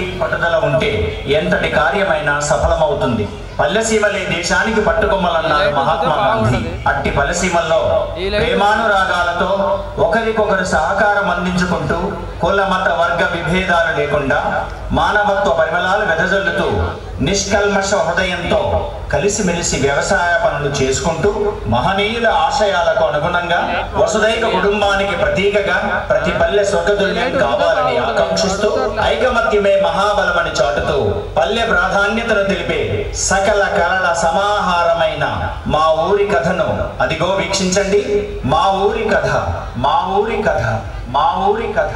పట్టుబట్టి పట్టుదల ఉంటే ఎంతటి కార్యమైనా సఫలమవుతుంది. పల్లెసీమలే దేశానికి పట్టుకొమ్మలన్నారు మహాత్మా గాంధీ. అట్టి పల్లెసీమల్లో ప్రేమానురాగాలతో ఒకరికొకరు సహకారం అందించుకుంటూ కుల మత వర్గ విభేదాలు లేకుండా మానవత్వ పరిమళాలు వెదజల్లుతూ నిష్కల్మష హృదయంతో కలిసిమెలిసి వ్యవసాయ పనులు చేసుకుంటూ మహనీయుల ఆశయాలకు అనుగుణంగా వసుదైక కుటుంబానికి ప్రతీకగా ప్రతి పల్లె స్వర్గతుల్యం కావాలని ఆకాంక్షిస్తూ ఐకమత్యమే మహాబలమని చాటుతూ పల్లె ప్రాధాన్యతను తెలిపే సకల కళల సమాహారమైన మా ఊరి కథను అదిగో వీక్షించండి. మా ఊరి కథ, మా ఊరి కథ, మా ఊరి కథ.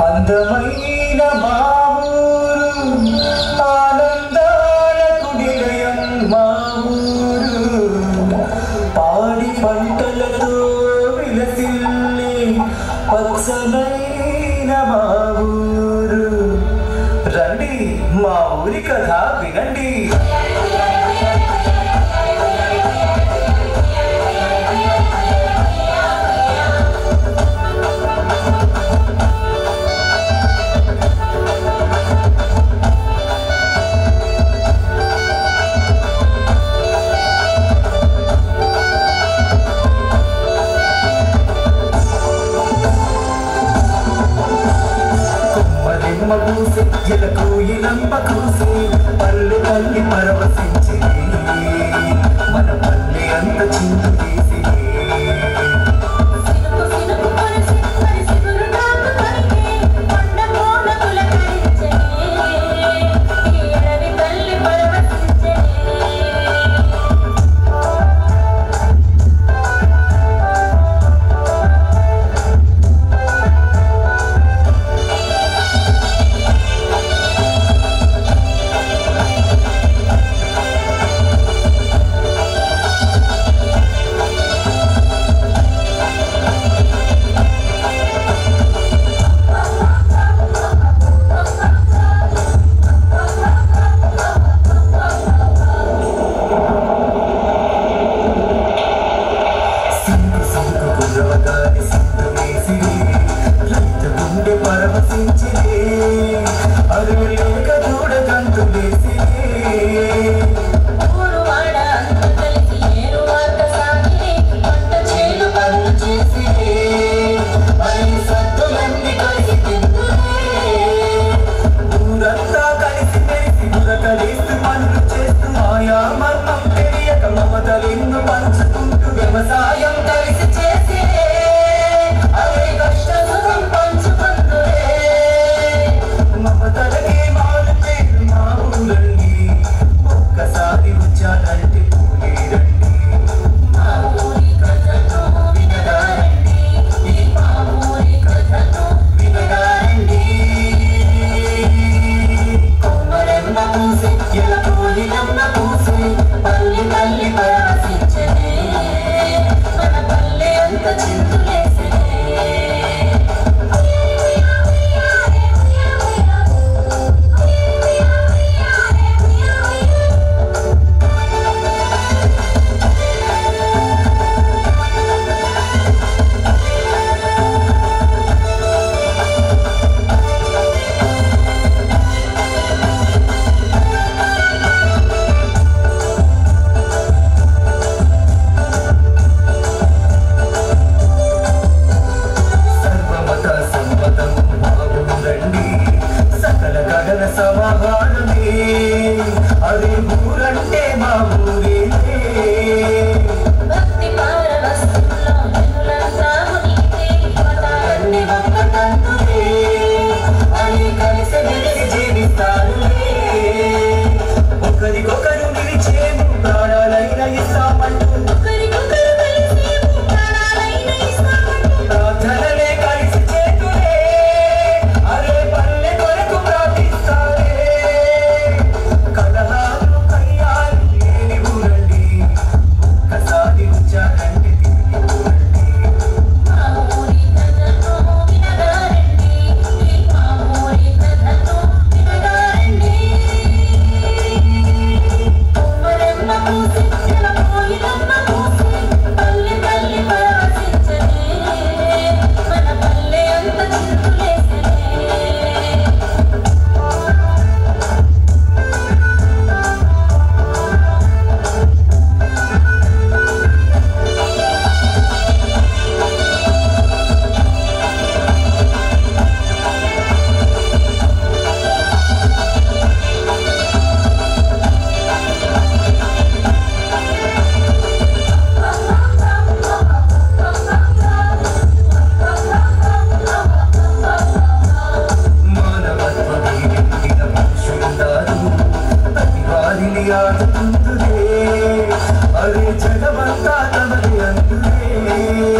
అందమైన మా ఊరు, ఆనందాల కుడిలయం మా ఊరు, పాడి పంటలతో విలసిల్లే పచ్చనైన మా ఊరు. రండి మా ఊరి కథ వినండి. ఎలకు ఇలంబ కూసి పల్లె తల్లి పరవశించి మన పల్లె అంత చిందు తీసి మళ్ళీ ఆదుతుందే అరే జగమంతా తమది అందుదే